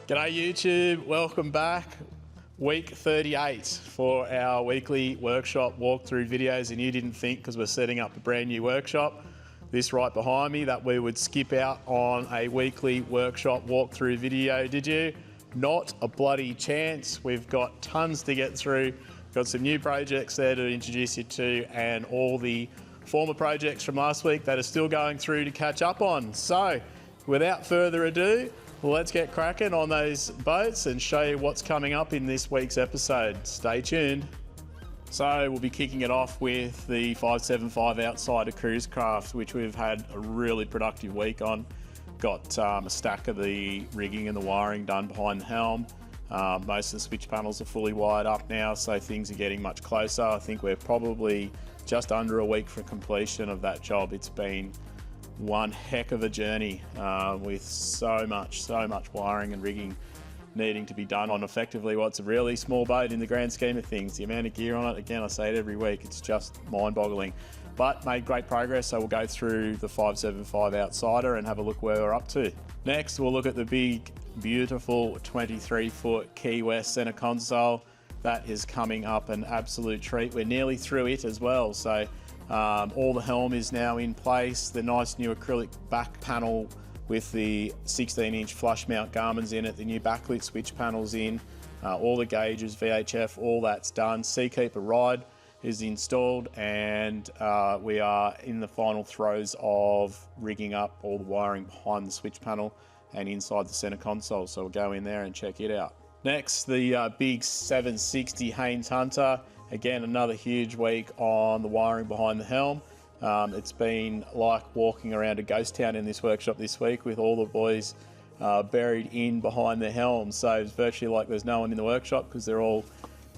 G'day YouTube, welcome back. Week 38 for our weekly workshop walkthrough videos, and you didn't think, because we're setting up a brand new workshop, this right behind me, that we would skip out on a weekly workshop walkthrough video, did you? Not a bloody chance. We've got tons to get through. Got some new projects there to introduce you to, and all the former projects from last week that are still going through to catch up on. So without further ado, let's get cracking on those boats and show you what's coming up in this week's episode. Stay tuned. So we'll be kicking it off with the 575 Outsider cruise craft, which we've had a really productive week on. Got a stack of the rigging and the wiring done behind the helm. Most of the switch panels are fully wired up now, so things are getting much closer. I think we're probably just under a week for completion of that job. It's been one heck of a journey with so much wiring and rigging needing to be done on effectively what's a really small boat in the grand scheme of things. The amount of gear on it, again, I say it every week, it's just mind-boggling. But made great progress, so we'll go through the 575 Outsider and have a look where we're up to. Next, we'll look at the big, beautiful 23-foot Key West center console. That is coming up an absolute treat. We're nearly through it as well, so all the helm is now in place. The nice new acrylic back panel with the 16-inch flush mount Garmin's in it, the new backlit switch panels in, all the gauges, VHF, all that's done. Seakeeper ride is installed, and we are in the final throes of rigging up all the wiring behind the switch panel and inside the center console, so we'll go in there and check it out. Next, the big 760 Haines Hunter. Again, another huge week on the wiring behind the helm. It's been like walking around a ghost town in this workshop this week with all the boys buried in behind the helm. So it's virtually like there's no one in the workshop because they're all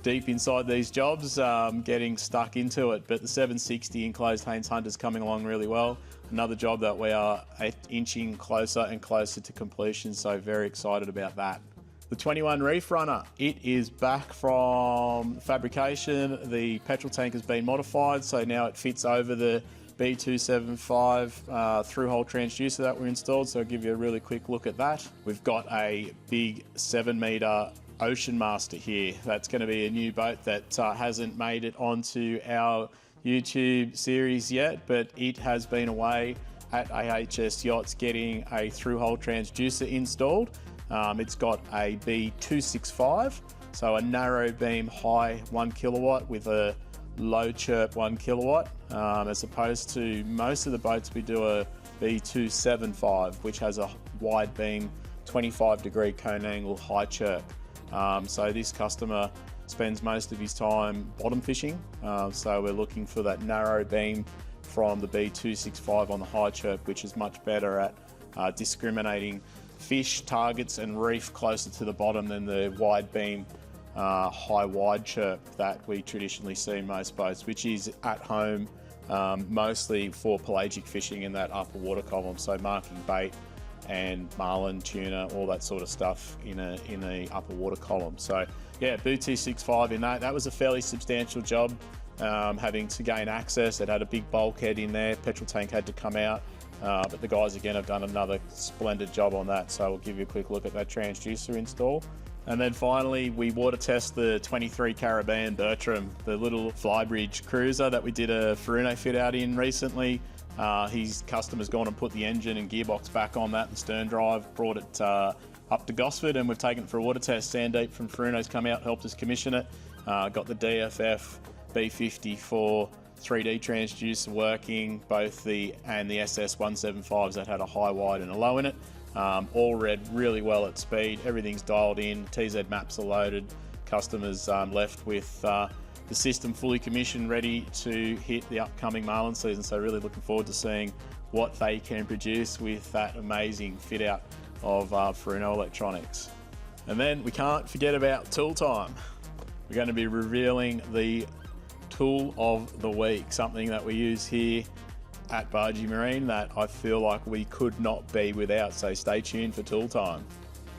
deep inside these jobs, getting stuck into it. But the 760 enclosed Haines Hunter is coming along really well. Another job that we are inching closer and closer to completion, so very excited about that. The 21 Reef Runner, it is back from fabrication. The petrol tank has been modified, so now it fits over the B275 through-hole transducer that we installed, so I'll give you a really quick look at that. We've got a big 7-metre Ocean Master here. That's going to be a new boat that hasn't made it onto our YouTube series yet, but it has been away at AHS Yachts getting a through-hole transducer installed. It's got a B265, so a narrow beam high 1 kilowatt with a low chirp 1 kilowatt, as opposed to most of the boats we do a B275, which has a wide beam 25-degree cone angle high chirp. So this customer spends most of his time bottom fishing, so we're looking for that narrow beam from the B265 on the high chirp, which is much better at discriminating fish, targets and reef closer to the bottom than the wide beam high wide chirp that we traditionally see in most boats, which is at home mostly for pelagic fishing in that upper water column, so marking bait and marlin, tuna, all that sort of stuff in a upper water column. So yeah, B265 in that was a fairly substantial job, having to gain access. It had a big bulkhead in there, petrol tank had to come out. But the guys again have done another splendid job on that, so we'll give you a quick look at that transducer install. And then finally, we water test the 23 Caribbean Bertram, the little flybridge cruiser that we did a Furuno fit out in recently. His customer's gone and put the engine and gearbox back on that, the stern drive, brought it up to Gosford, and we've taken it for a water test. Sandeep from Furuno's come out, helped us commission it. Got the DFF B54 3D transducer working, both the SS 175s that had a high, wide and a low in it. All read really well at speed, everything's dialed in, TZ maps are loaded, customers left with the system fully commissioned, ready to hit the upcoming marlin season, so really looking forward to seeing what they can produce with that amazing fit out of Furuno Electronics. And then we can't forget about tool time. We're going to be revealing the tool of the week, something that we use here at Barji Marine that I feel like we could not be without, so stay tuned for tool time.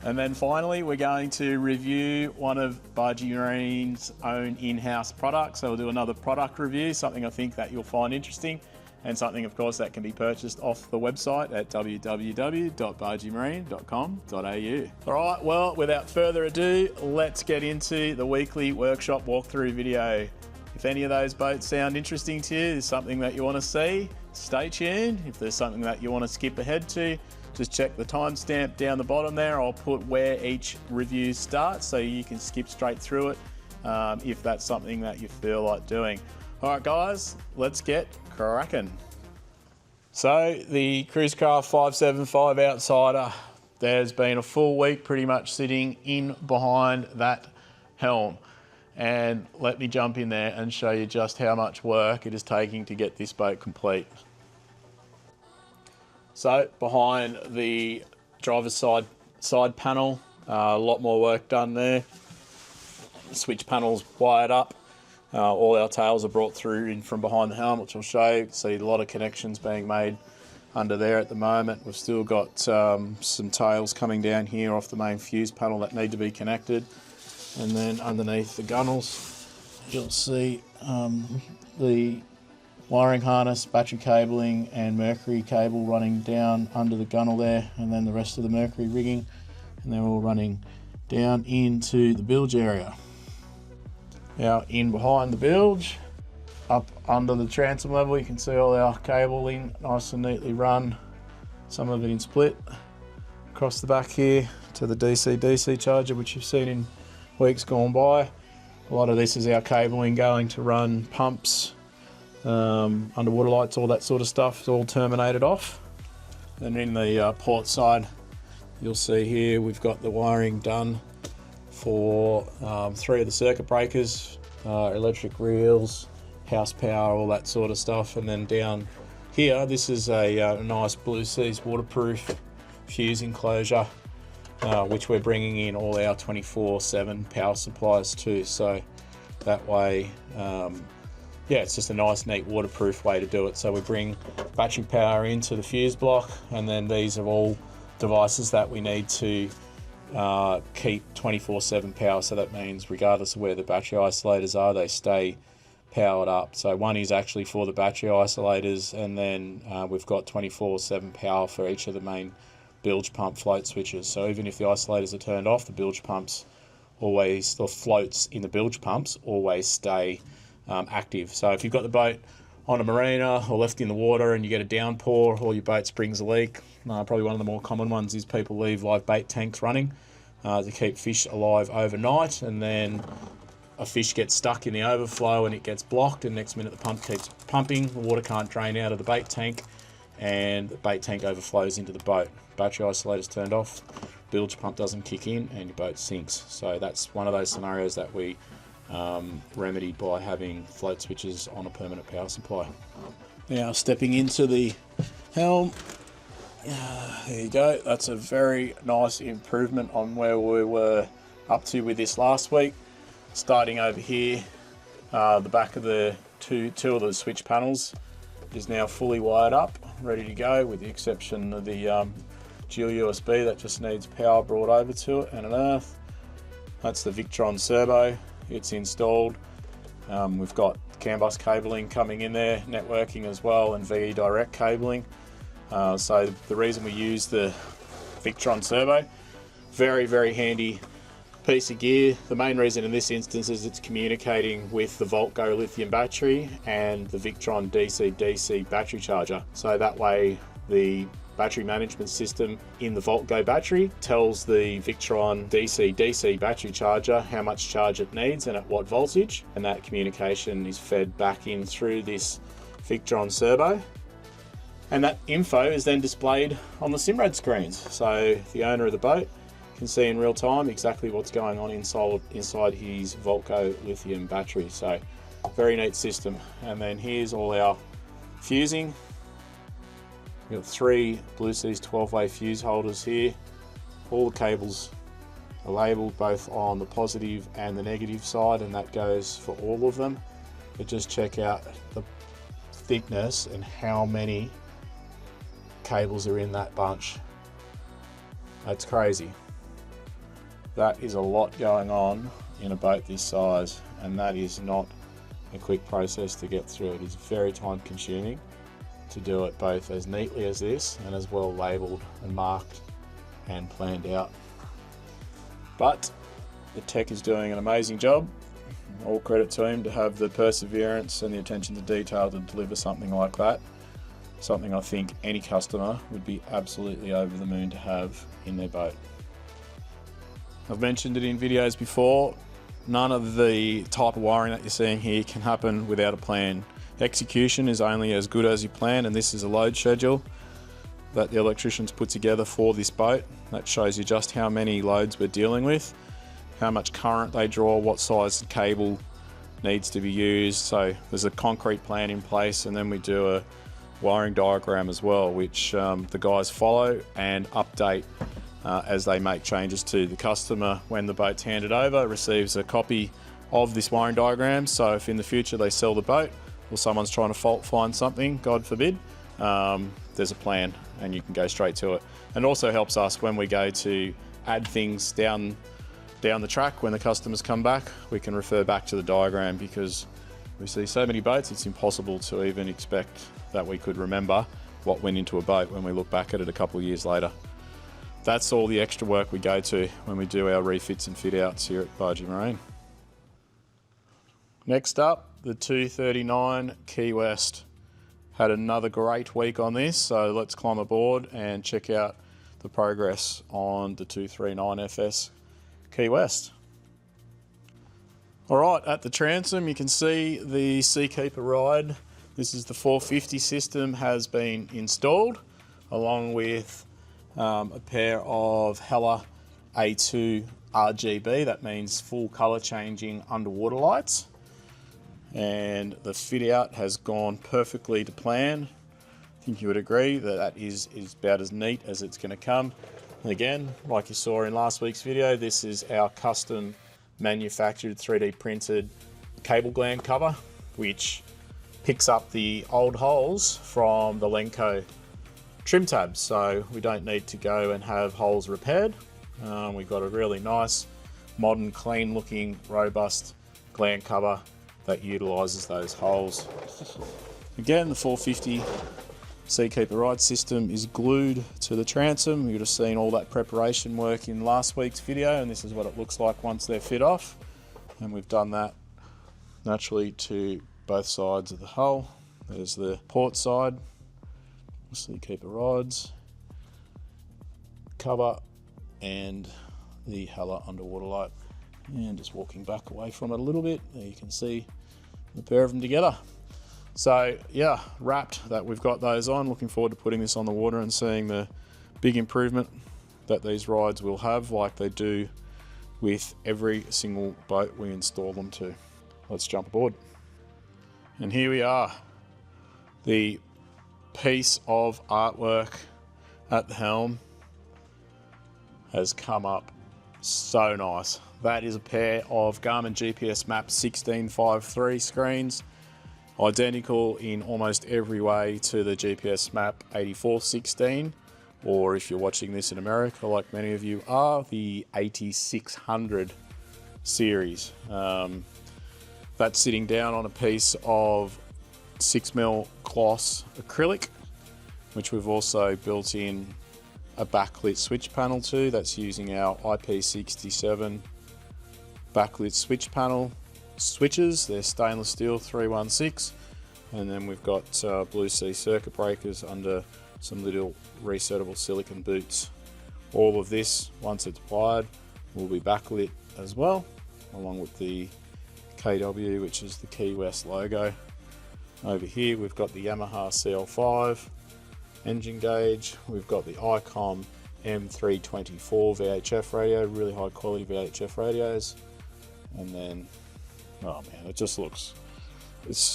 And then finally, we're going to review one of Barji Marine's own in-house products. So we'll do another product review, something I think that you'll find interesting. and something, of course, that can be purchased off the website at www.barjimarine.com.au. All right, well, without further ado, let's get into the weekly workshop walkthrough video. If any of those boats sound interesting to you, is something that you want to see, stay tuned. If there's something that you want to skip ahead to, just check the timestamp down the bottom there. I'll put where each review starts so you can skip straight through it if that's something that you feel like doing. All right, guys, let's get cracking. So the Cruisecraft 575 Outsider, there's been a full week pretty much sitting in behind that helm. And let me jump in there and show you just how much work it is taking to get this boat complete. So behind the driver's side panel, a lot more work done there. Switch panels wired up. All our tails are brought through in from behind the helm, which I'll show you. See a lot of connections being made under there at the moment. We've still got some tails coming down here off the main fuse panel that need to be connected. And then underneath the gunnels, you'll see the wiring harness, battery cabling and mercury cable running down under the gunnel there, and then the rest of the mercury rigging, and they're all running down into the bilge area. Now in behind the bilge, up under the transom level, you can see all our cabling nice and neatly run, some of it in split, across the back here to the DC-DC charger, which you've seen in weeks gone by. A lot of this is our cabling going to run pumps, underwater lights, all that sort of stuff. It's all terminated off. And in the port side, you'll see here we've got the wiring done for 3 of the circuit breakers, electric reels, house power, all that sort of stuff. And then down here, this is a nice Blue Seas waterproof fuse enclosure, which we're bringing in all our 24/7 power supplies to. So that way, yeah, it's just a nice, neat, waterproof way to do it. So we bring battery power into the fuse block, and then these are all devices that we need to keep 24/7 power. So that means regardless of where the battery isolators are, they stay powered up. So one is actually for the battery isolators, and then we've got 24/7 power for each of the main bilge pump float switches. So even if the isolators are turned off, the bilge pumps always, the floats in the bilge pumps always stay active. So if you've got the boat on a marina or left in the water and you get a downpour or your boat springs a leak, probably one of the more common ones is people leave live bait tanks running to keep fish alive overnight, and then a fish gets stuck in the overflow and it gets blocked, and next minute the pump keeps pumping, the water can't drain out of the bait tank, and the bait tank overflows into the boat. Battery isolator's turned off, bilge pump doesn't kick in, and your boat sinks. So that's one of those scenarios that we remedied by having float switches on a permanent power supply. Now stepping into the helm, there you go. That's a very nice improvement on where we were up to with this last week. Starting over here, the back of the two of the switch panels is now fully wired up, ready to go, with the exception of the dual USB that just needs power brought over to it and an earth. That's the Victron servo. It's installed. We've got CAN bus cabling coming in there, networking as well, and VE direct cabling. So the reason we use the Victron servo, very, very handy piece of gear. The main reason in this instance is it's communicating with the VoltGo lithium battery and the Victron DC-DC battery charger. So that way the battery management system in the VoltGo battery tells the Victron DC-DC battery charger how much charge it needs and at what voltage, and that communication is fed back in through this Victron servo, and that info is then displayed on the Simrad screens, so the owner of the boat can see in real time exactly what's going on inside his VoltGo lithium battery. So very neat system. And then here's all our fusing. We've got 3 Blue Seas 12-way fuse holders here. All the cables are labelled both on the positive and the negative side, and that goes for all of them. But just check out the thickness and how many cables are in that bunch. That's crazy. That is a lot going on in a boat this size, and that is not a quick process to get through. It is very time consuming, to do it both as neatly as this and as well labelled and marked and planned out. But the tech is doing an amazing job. All credit to him to have the perseverance and the attention to detail to deliver something like that. Something I think any customer would be absolutely over the moon to have in their boat. I've mentioned it in videos before, none of the type of wiring that you're seeing here can happen without a plan. Execution is only as good as you plan, and this is a load schedule that the electricians put together for this boat. That shows you just how many loads we're dealing with, how much current they draw, what size cable needs to be used. So there's a concrete plan in place, and then we do a wiring diagram as well, which the guys follow and update as they make changes to the customer. When the boat's handed over, receives a copy of this wiring diagram, so if in the future they sell the boat or someone's trying to fault find something, God forbid, there's a plan and you can go straight to it. And also helps us when we go to add things down the track. When the customers come back, we can refer back to the diagram, because we see so many boats it's impossible to even expect that we could remember what went into a boat when we look back at it a couple of years later. That's all the extra work we go to when we do our refits and fit outs here at Barji Marine. Next up, the 239 Key West. Had another great week on this, so let's climb aboard and check out the progress on the 239 FS Key West. All right, at the transom you can see the Seakeeper ride. This is the 450 system has been installed, along with a pair of Hella A2 RGB, that means full colour changing underwater lights. And the fit out has gone perfectly to plan. I think you would agree that that is about as neat as it's going to come. And again, like you saw in last week's video, this is our custom manufactured 3D printed cable gland cover, which picks up the old holes from the Lenco trim tabs, so we don't need to go and have holes repaired. We've got a really nice, modern, clean looking, robust gland cover that utilises those holes. Again, the 450 Seakeeper ride system is glued to the transom. You would have seen all that preparation work in last week's video, and this is what it looks like once they're fit off. And we've done that naturally to both sides of the hull. There's the port side, Seakeeper rods, cover, and the Hella underwater light. And just walking back away from it a little bit, there you can see the pair of them together. So yeah, wrapped that we've got those on. Looking forward to putting this on the water and seeing the big improvement that these rides will have, like they do with every single boat we install them to. Let's jump aboard. And here we are, the piece of artwork at the helm has come up so nice. That is a pair of Garmin GPS Map 1653 screens, identical in almost every way to the GPS Map 8416, or if you're watching this in America, like many of you are, the 8600 series. That's sitting down on a piece of 6mm gloss acrylic, which we've also built in a backlit switch panel to. That's using our IP67 backlit switch panel switches. They're stainless steel 316, and then we've got Blue Sea circuit breakers under some little resettable silicon boots. All of this, once it's wired, will be backlit as well, along with the KW, which is the Key West logo. Over here we've got the Yamaha CL5 engine gauge. We've got the ICOM M324 VHF radio, really high quality VHF radios. And then, oh man, it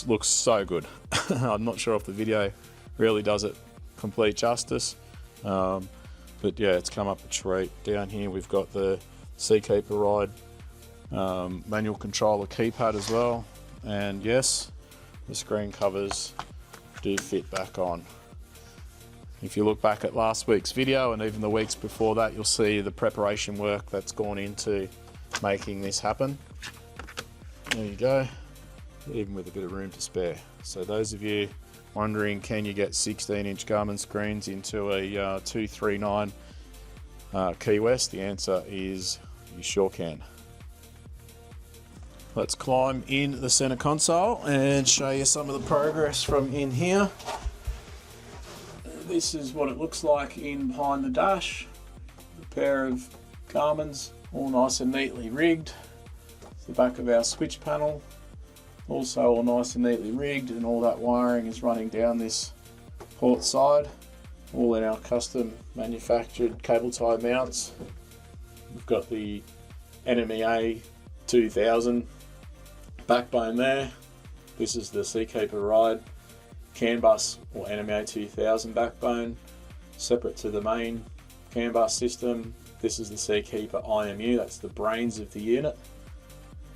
looks so good. I'm not sure if the video really does it complete justice, but yeah, it's come up a treat. Down here we've got the Seakeeper ride manual controller keypad as well, and yes, the screen covers do fit back on. If you look back at last week's video and even the weeks before that, you'll see the preparation work that's gone into making this happen. There you go, even with a bit of room to spare. So those of you wondering can you get 16-inch Garmin screens into a 239 Key West, the answer is you sure can. Let's climb in the center console and show you some of the progress from in here. This is what it looks like in behind the dash. A pair of Garmin's, all nice and neatly rigged. It's the back of our switch panel, also all nice and neatly rigged, and all that wiring is running down this port side, all in our custom manufactured cable tie mounts. We've got the NMEA 2000 backbone there. This is the Seakeeper Ride CAN bus or NMEA 2000 backbone, separate to the main CAN bus system. This is the Seakeeper IMU, that's the brains of the unit.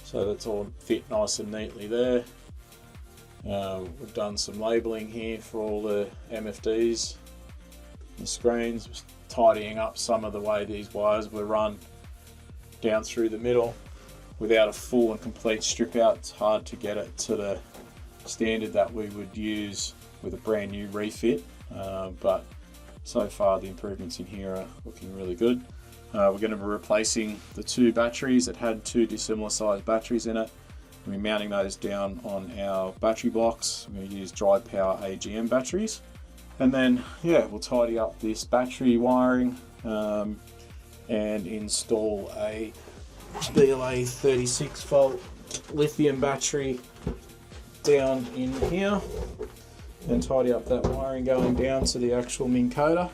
So that's all fit nice and neatly there. We've done some labelling here for all the MFDs, the screens, just tidying up some of the way these wires were run down through the middle. Without a full and complete strip out, it's hard to get it to the standard that we would use with a brand new refit, but so far the improvements in here are looking really good. We're going to be replacing the two batteries that had two dissimilar sized batteries in it. We're mounting those down on our battery blocks. We're going to use dry power AGM batteries, and then we'll tidy up this battery wiring and install a BLA 36 volt lithium battery down in here, and tidy up that wiring going down to the actual Minn Coda,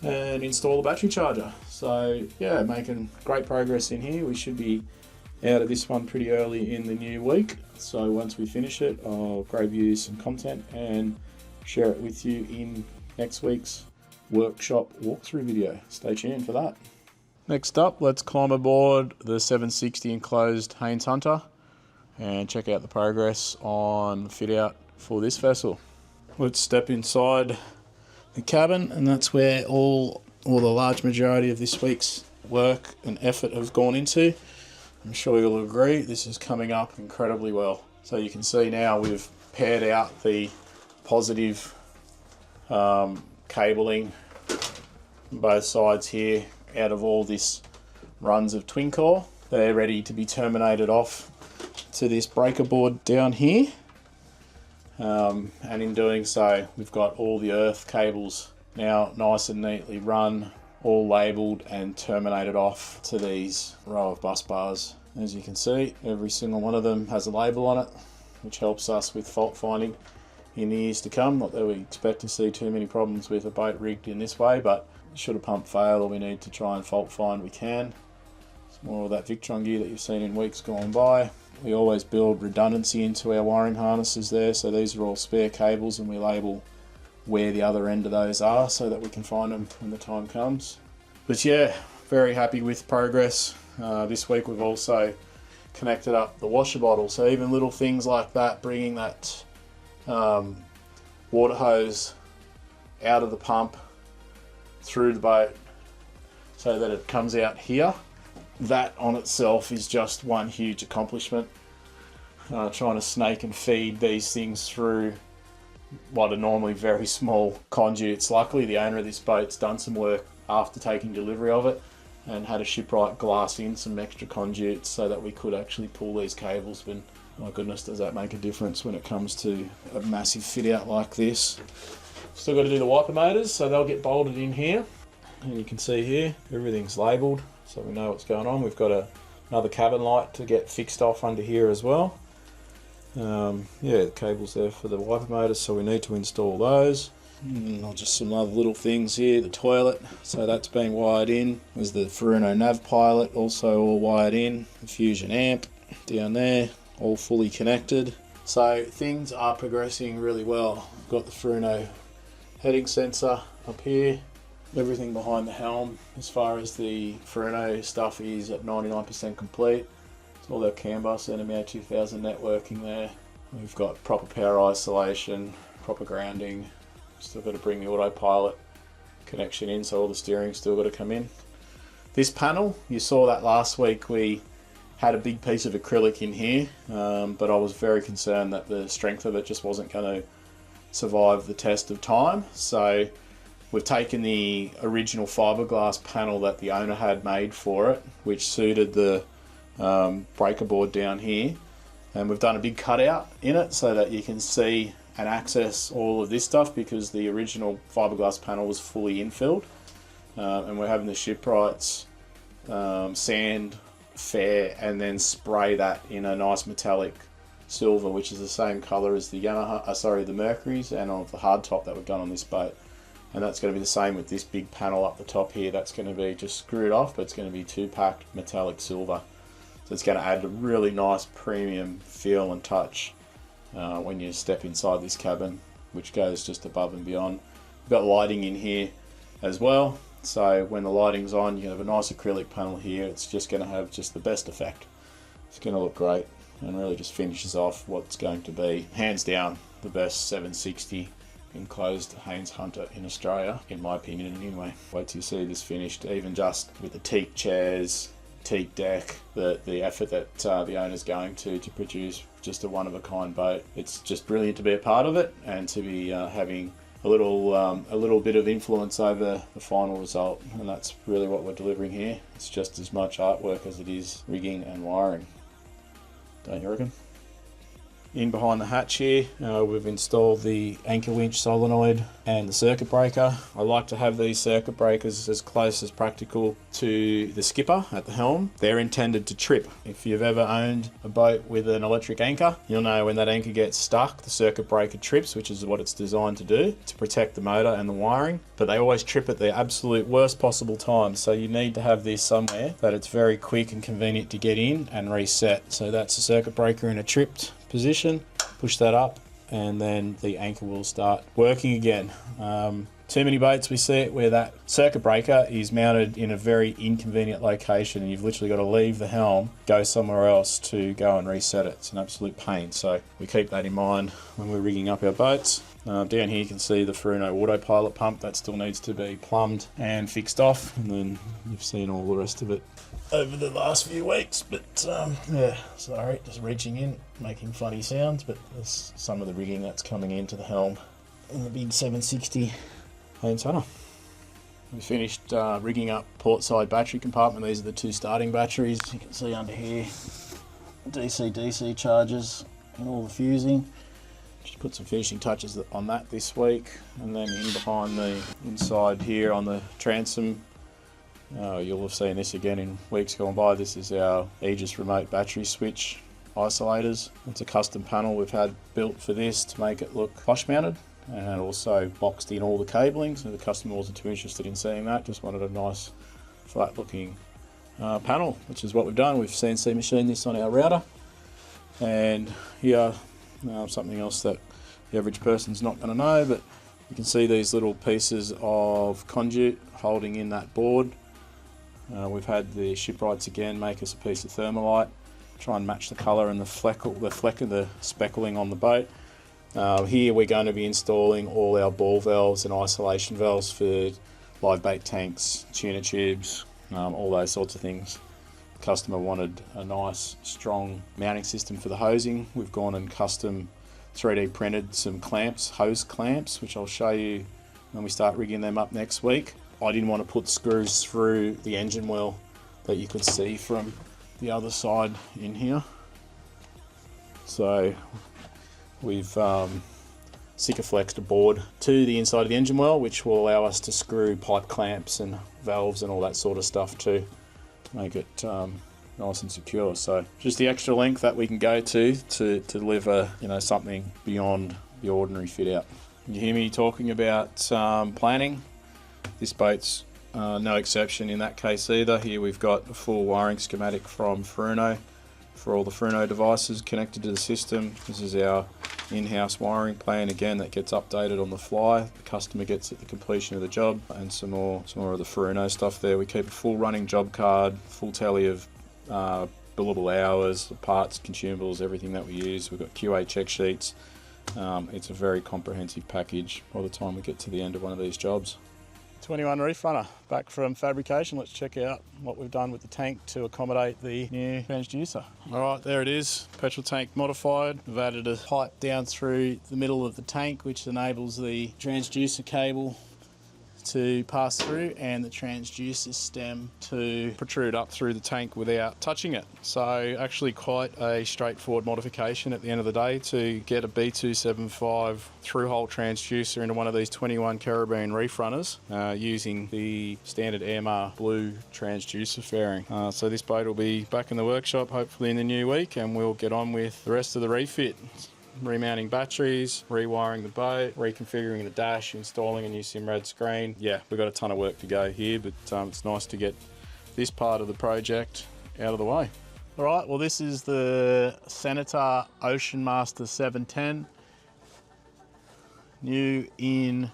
and install the battery charger. So yeah, making great progress in here. We should be out of this one pretty early in the new week. So once we finish it, I'll grab you some content and share it with you in next week's workshop walkthrough video. Stay tuned for that. Next up, let's climb aboard the 760 enclosed Haines Hunter and check out the progress on the fit out for this vessel. Let's step inside the cabin, and that's where all the large majority of this week's work and effort have gone into. I'm sure you'll agree this is coming up incredibly well. So you can see now we've paired out the positive cabling on both sides here out of all this runs of twin core. They're ready to be terminated off to this breaker board down here, and in doing so we've got all the earth cables now nice and neatly run, all labelled and terminated off to these row of bus bars. As you can see, every single one of them has a label on it, which helps us with fault finding in the years to come. Not that we expect to see too many problems with a boat rigged in this way, but should a pump fail or we need to try and fault find, we can. It's more of that Victron gear that you've seen in weeks gone by. We always build redundancy into our wiring harnesses there, so these are all spare cables, and we label where the other end of those are so that we can find them when the time comes. But yeah, very happy with progress. This week we've also connected up the washer bottle, so even little things like that, bringing that water hose out of the pump through the boat so that it comes out here, that on itself is just one huge accomplishment. Trying to snake and feed these things through what are normally very small conduits. Luckily the owner of this boat's done some work after taking delivery of it and had a shipwright glass in some extra conduits so that we could actually pull these cables. But my goodness, does that make a difference when it comes to a massive fit out like this. Still got to do the wiper motors, so they'll get bolted in here, and you can see here everything's labelled so we know what's going on. We've got another cabin light to get fixed off under here as well. The cable's there for the wiper motors, so we need to install those. Just some other little things here. The toilet, so that's been wired in. There's the Furuno nav pilot, also all wired in. The fusion amp down there, all fully connected. So things are progressing really well. We've got the Furuno heading sensor up here. Everything behind the helm as far as the Furuno stuff is at 99% complete. It's all our CAN bus NMEA 2000 networking there. We've got proper power isolation, proper grounding. Still got to bring the autopilot connection in, so all the steering's still got to come in. This panel, you saw that last week we had a big piece of acrylic in here, but I was very concerned that the strength of it just wasn't going to survive the test of time. So we've taken the original fiberglass panel that the owner had made for it, which suited the breaker board down here, and we've done a big cutout in it so that you can see and access all of this stuff, because the original fiberglass panel was fully infilled. And we're having the shipwrights sand, fair, and then spray that in a nice metallic silver, which is the same colour as the the Mercury's and of the hardtop that we've done on this boat. And that's going to be the same with this big panel up the top here. That's going to be just screwed off, but it's going to be 2-packed metallic silver. So it's going to add a really nice premium feel and touch when you step inside this cabin, which goes just above and beyond. We've got lighting in here as well, so when the lighting's on, you have a nice acrylic panel here. It's just going to have just the best effect. It's going to look great and really just finishes off what's going to be, hands down, the best 760 enclosed Haines Hunter in Australia, in my opinion anyway. Wait till you see this finished, even just with the teak chairs, teak deck, the effort that the owner's going to produce just a one-of-a-kind boat. It's just brilliant to be a part of it and to be having a little bit of influence over the final result, and that's really what we're delivering here. It's just as much artwork as it is rigging and wiring, don't you reckon? In behind the hatch here, we've installed the anchor winch solenoid and the circuit breaker. I like to have these circuit breakers as close as practical to the skipper at the helm. They're intended to trip. If you've ever owned a boat with an electric anchor, you'll know when that anchor gets stuck, the circuit breaker trips, which is what it's designed to do, to protect the motor and the wiring. But they always trip at the absolute worst possible time. So you need to have this somewhere that it's very quick and convenient to get in and reset. So that's a circuit breaker in a tripped position. Push that up and then the anchor will start working again. Too many boats we see it where that circuit breaker is mounted in a very inconvenient location and you've literally got to leave the helm, go somewhere else to go and reset it. It's an absolute pain, so we keep that in mind when we're rigging up our boats. Down here you can see the Furuno autopilot pump that still needs to be plumbed and fixed off, and then you've seen all the rest of it over the last few weeks. But yeah, sorry, just reaching in, making funny sounds, but there's some of the rigging that's coming into the helm in the big 760 Haines Hunter. We finished rigging up portside battery compartment. These are the two starting batteries. You can see under here, DC-DC chargers and all the fusing. Just put some finishing touches on that this week, and then in behind the inside here on the transom, you'll have seen this again in weeks gone by. This is our Aegis remote battery switch isolators. It's a custom panel we've had built for this to make it look flush mounted, and also boxed in all the cabling, so the customer wasn't too interested in seeing that, just wanted a nice flat looking panel, which is what we've done. We've CNC machined this on our router, and here something else that the average person's not going to know, but you can see these little pieces of conduit holding in that board. We've had the shipwrights again make us a piece of thermalite, try and match the colour and the fleck of the speckling on the boat. Here we're going to be installing all our ball valves and isolation valves for live bait tanks, tuna tubes, all those sorts of things. The customer wanted a nice strong mounting system for the hosing. We've gone and custom 3D printed some clamps, hose clamps, which I'll show you when we start rigging them up next week. I didn't want to put screws through the engine wheel that you could see from the other side in here. So we've Sikaflexed a board to the inside of the engine well, which will allow us to screw pipe clamps and valves and all that sort of stuff to make it nice and secure. So just the extra length that we can go to deliver, you know, something beyond the ordinary fit out. You hear me talking about planning. This boat's no exception in that case either. Here we've got a full wiring schematic from Furuno for all the Furuno devices connected to the system. This is our in-house wiring plan, again, that gets updated on the fly. The customer gets at the completion of the job, and some more of the Furuno stuff there. We keep a full running job card, full tally of billable hours, parts, consumables, everything that we use. We've got QA check sheets. It's a very comprehensive package by the time we get to the end of one of these jobs. 21 Reef Runner, back from fabrication. Let's check out what we've done with the tank to accommodate the new transducer. All right, there it is, petrol tank modified. We've added a pipe down through the middle of the tank, which enables the transducer cable to pass through and the transducer stem to protrude up through the tank without touching it. So actually quite a straightforward modification at the end of the day to get a B275 through-hole transducer into one of these 21 Caribbean Reef Runners using the standard AMR blue transducer fairing. So this boat will be back in the workshop hopefully in the new week, and we'll get on with the rest of the refit. Remounting batteries, rewiring the boat, reconfiguring the dash, installing a new Simrad screen. Yeah, we've got a ton of work to go here, but it's nice to get this part of the project out of the way. All right, well this is the Senator Ocean Master 710. New in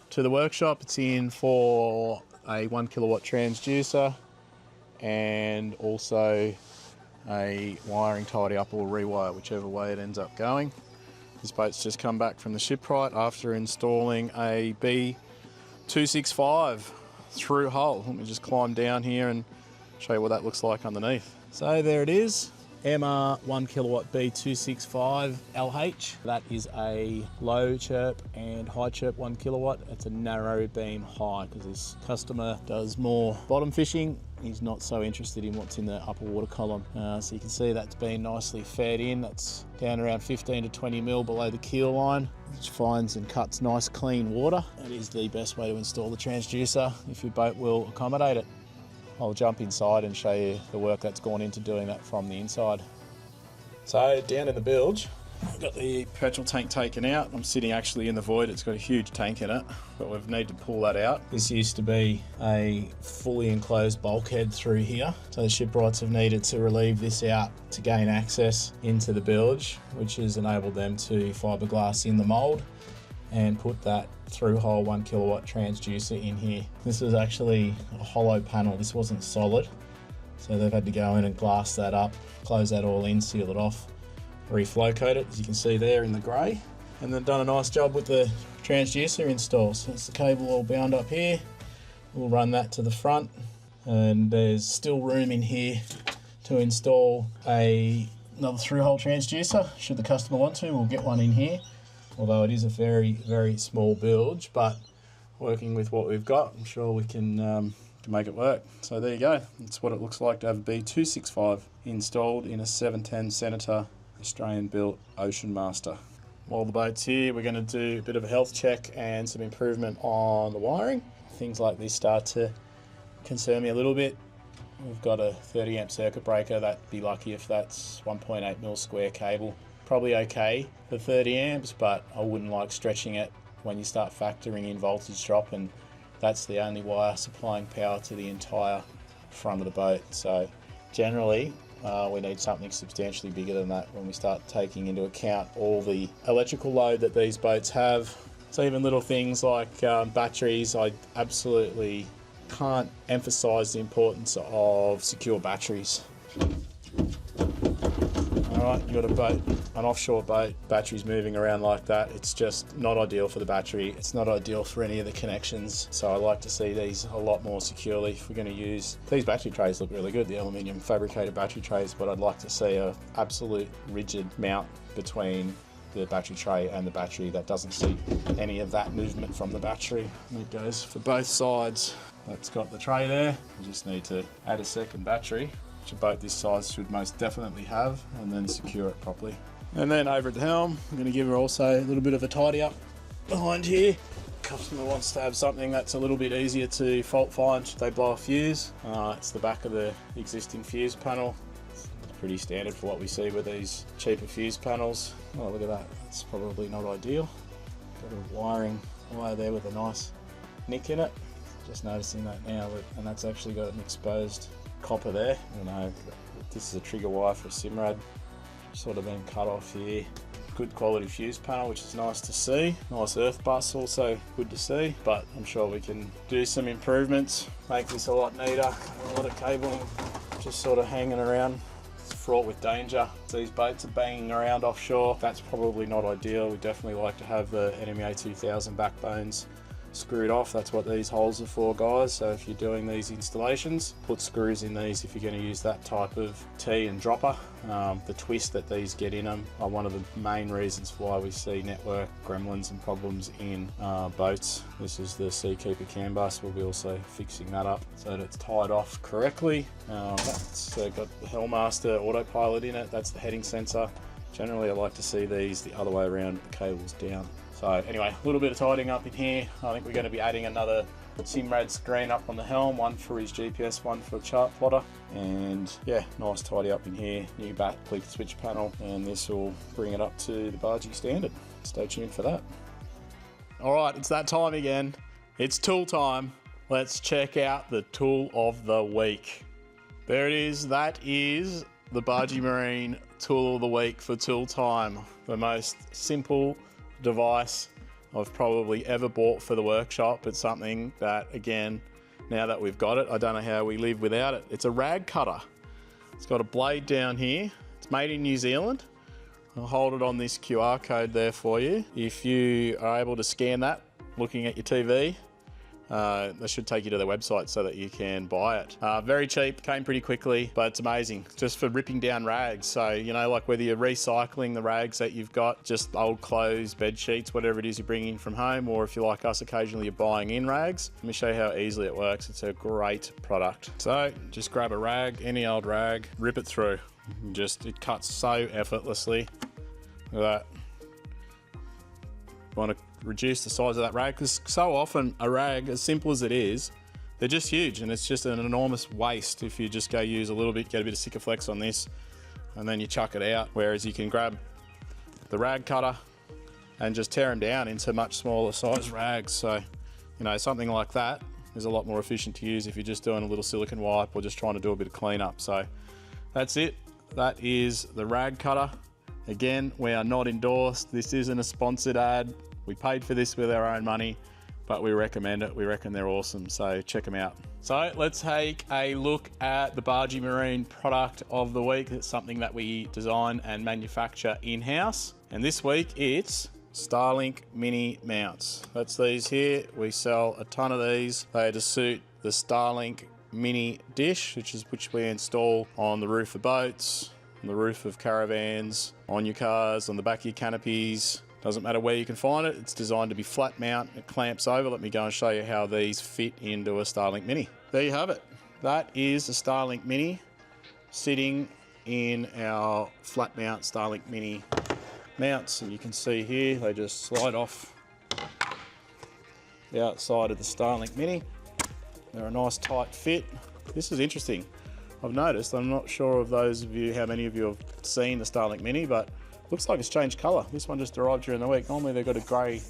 to the workshop. It's in for a 1 kilowatt transducer and also a wiring tidy up or rewire, whichever way it ends up going. This boat's just come back from the shipwright after installing a B265 through hull. Let me just climb down here and show you what that looks like underneath. So there it is, MR 1 kilowatt B265 LH. That is a low chirp and high chirp 1 kilowatt. It's a narrow beam high because this customer does more bottom fishing. He's not so interested in what's in the upper water column. So you can see that's been nicely fed in. That's down around 15 to 20 mil below the keel line, which finds and cuts nice clean water. That is the best way to install the transducer if your boat will accommodate it. I'll jump inside and show you the work that's gone into doing that from the inside. So down in the bilge, I've got the petrol tank taken out. I'm sitting actually in the void. It's got a huge tank in it, but we've need to pull that out. This used to be a fully enclosed bulkhead through here. So the shipwrights have needed to relieve this out to gain access into the bilge, which has enabled them to fiberglass in the mold and put that through hole 1 kilowatt transducer in here. This was actually a hollow panel. This wasn't solid. So they've had to go in and glass that up, close that all in, seal it off, reflocate it, as you can see there in the grey, and then done a nice job with the transducer install. So it's the cable all bound up here. We'll run that to the front, and there's still room in here to install another through-hole transducer. Should the customer want to, we'll get one in here, although it is a very, very small bilge, but working with what we've got, I'm sure we can make it work. So there you go. That's what it looks like to have a B265 installed in a 710 Senator Australian-built Ocean Master. While the boat's here, we're going to do a bit of a health check and some improvement on the wiring. Things like this start to concern me a little bit. We've got a 30 amp circuit breaker. That'd be lucky if that's 1.8 mil square cable. Probably okay for 30 amps, but I wouldn't like stretching it when you start factoring in voltage drop, and that's the only wire supplying power to the entire front of the boat. So generally, we need something substantially bigger than that when we start taking into account all the electrical load that these boats have. So even little things like batteries, I absolutely can't emphasize the importance of secure batteries. All right, you've got a boat, an offshore boat, batteries moving around like that. It's just not ideal for the battery. It's not ideal for any of the connections. So I like to see these a lot more securely. If we're going to use, these battery trays look really good, the aluminium fabricated battery trays, but I'd like to see a absolute rigid mount between the battery tray and the battery that doesn't see any of that movement from the battery. And it goes for both sides. That's got the tray there. We just need to add a second battery, which a boat this size should most definitely have, and then secure it properly. And then over at the helm, I'm going to give her also a little bit of a tidy up behind here. Customer wants to have something that's a little bit easier to fault find should they blow a fuse. It's the back of the existing fuse panel. It's pretty standard for what we see with these cheaper fuse panels. Oh, look at that, that's probably not ideal. Got a wiring wire there with a nice nick in it. Just noticing that now, and that's actually got an exposed copper there. You know, this is a trigger wire for a Simrad, sort of been cut off here. Good quality fuse panel, which is nice to see. Nice earth bus, also good to see, but I'm sure we can do some improvements, make this a lot neater. A lot of cabling just sort of hanging around. It's fraught with danger. These boats are banging around offshore. That's probably not ideal. We definitely like to have the NMEA 2000 backbones screwed off. That's what these holes are for, guys. So if you're doing these installations, put screws in these if you're going to use that type of tee and dropper. The twist that these get in them are one of the main reasons why we see network gremlins and problems in boats. This is the Seakeeper CAN bus. We'll be also fixing that up so that it's tied off correctly. That's got the Hellmaster autopilot in it. That's the heading sensor. Generally, I like to see these the other way around, the cables down. So anyway, a little bit of tidying up in here. I think we're going to be adding another Simrad screen up on the helm, one for his GPS, one for chart plotter. And yeah, nice tidy up in here. New back click switch panel, and this will bring it up to the Barji standard. Stay tuned for that. All right, it's that time again. It's tool time. Let's check out the tool of the week. There it is. That is the Barji Marine tool of the week for tool time. The most simple device I've probably ever bought for the workshop, but something that, again, now that we've got it, I don't know how we live without it. It's a rag cutter. It's got a blade down here. It's made in New Zealand. I'll hold it on this QR code there for you. If you are able to scan that looking at your TV, that should take you to the website so that you can buy it. Very cheap, came pretty quickly, but it's amazing just for ripping down rags. So, you know, like whether you're recycling the rags that you've got, just old clothes, bed sheets, whatever it is you're bringing from home, or if you're like us, occasionally you're buying in rags. Let me show you how easily it works. It's a great product. So just grab a rag, any old rag, rip it through. It cuts so effortlessly. Look at that. Want to reduce the size of that rag, because so often a rag, as simple as it is, they're just huge, and it's just an enormous waste if you just go use a little bit, get a bit of Sikaflex on this, and then you chuck it out. Whereas you can grab the rag cutter and just tear them down into much smaller size rags. So, you know, something like that is a lot more efficient to use if you're just doing a little silicone wipe or just trying to do a bit of cleanup. So that's it. That is the rag cutter. Again, we are not endorsed. This isn't a sponsored ad. We paid for this with our own money, but we recommend it. We reckon they're awesome, so check them out. So let's take a look at the Barji Marine product of the week. It's something that we design and manufacture in-house. And this week it's Starlink Mini mounts. That's these here. We sell a ton of these. They are to suit the Starlink Mini dish, which we install on the roof of boats, on the roof of caravans, on your cars, on the back of your canopies. Doesn't matter where you can find it. It's designed to be flat mount. It clamps over. Let me go and show you how these fit into a Starlink Mini. There you have it. That is a Starlink Mini sitting in our flat mount Starlink Mini mounts. And you can see here, they just slide off the outside of the Starlink Mini. They're a nice tight fit. This is interesting. I've noticed, I'm not sure of those of you, how many of you have seen the Starlink Mini, but looks like it's changed colour. This one just arrived during the week. Normally they've got a grey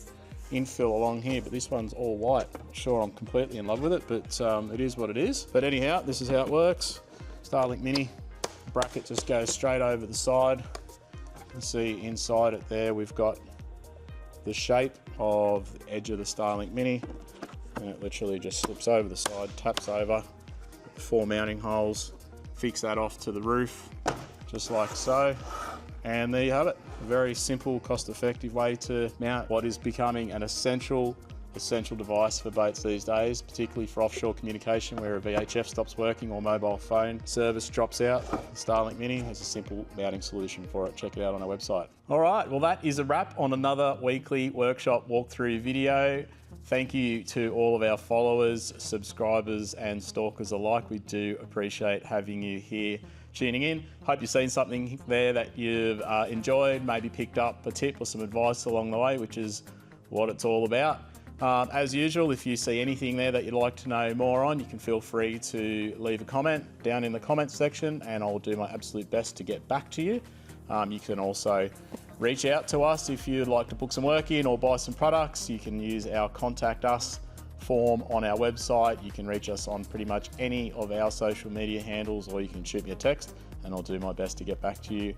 infill along here, but this one's all white. Not sure I'm completely in love with it, but it is what it is. But anyhow, this is how it works. Starlink Mini bracket just goes straight over the side. You can see inside it there, we've got the shape of the edge of the Starlink Mini, and it literally just slips over the side, taps over, 4 mounting holes, fix that off to the roof, just like so. And there you have it. A very simple, cost-effective way to mount what is becoming an essential device for boats these days, particularly for offshore communication where a VHF stops working or mobile phone service drops out. The Starlink Mini has a simple mounting solution for it. Check it out on our website. All right, well that is a wrap on another weekly workshop walkthrough video. Thank you to all of our followers, subscribers and stalkers alike. We do appreciate having you here tuning in. Hope you've seen something there that you've enjoyed, maybe picked up a tip or some advice along the way, which is what it's all about. As usual, if you see anything there that you'd like to know more on, you can feel free to leave a comment down in the comments section and I'll do my absolute best to get back to you. You can also reach out to us if you'd like to book some work in or buy some products. You can use our contact us form on our website. You can reach us on pretty much any of our social media handles, or you can shoot me a text and I'll do my best to get back to you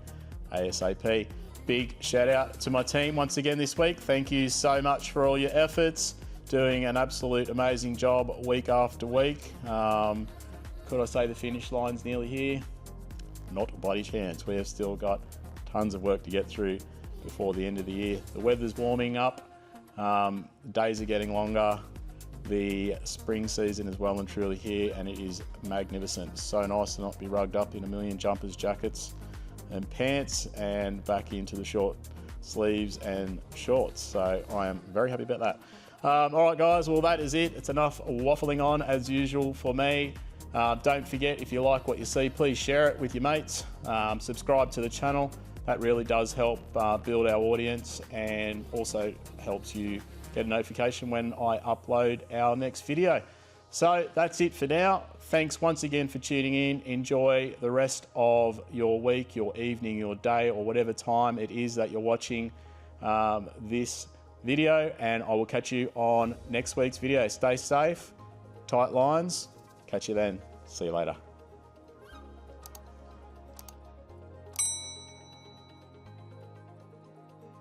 ASAP. Big shout out to my team once again this week. Thank you so much for all your efforts, doing an absolute amazing job week after week. Could I say the finish line's nearly here? Not a bloody chance. We have still got tons of work to get through before the end of the year. The weather's warming up, the days are getting longer, the spring season is well and truly here, and it is magnificent. It's so nice to not be rugged up in a million jumpers, jackets and pants and back into the short sleeves and shorts. So I am very happy about that. All right, guys, well, that is it. It's enough waffling on as usual for me. Don't forget, if you like what you see, please share it with your mates. Subscribe to the channel. That really does help build our audience, and also helps you get a notification when I upload our next video. So that's it for now. Thanks once again for tuning in. Enjoy the rest of your week, your evening, your day, or whatever time it is that you're watching this video, and I will catch you on next week's video. Stay safe, tight lines. Catch you then. See you later.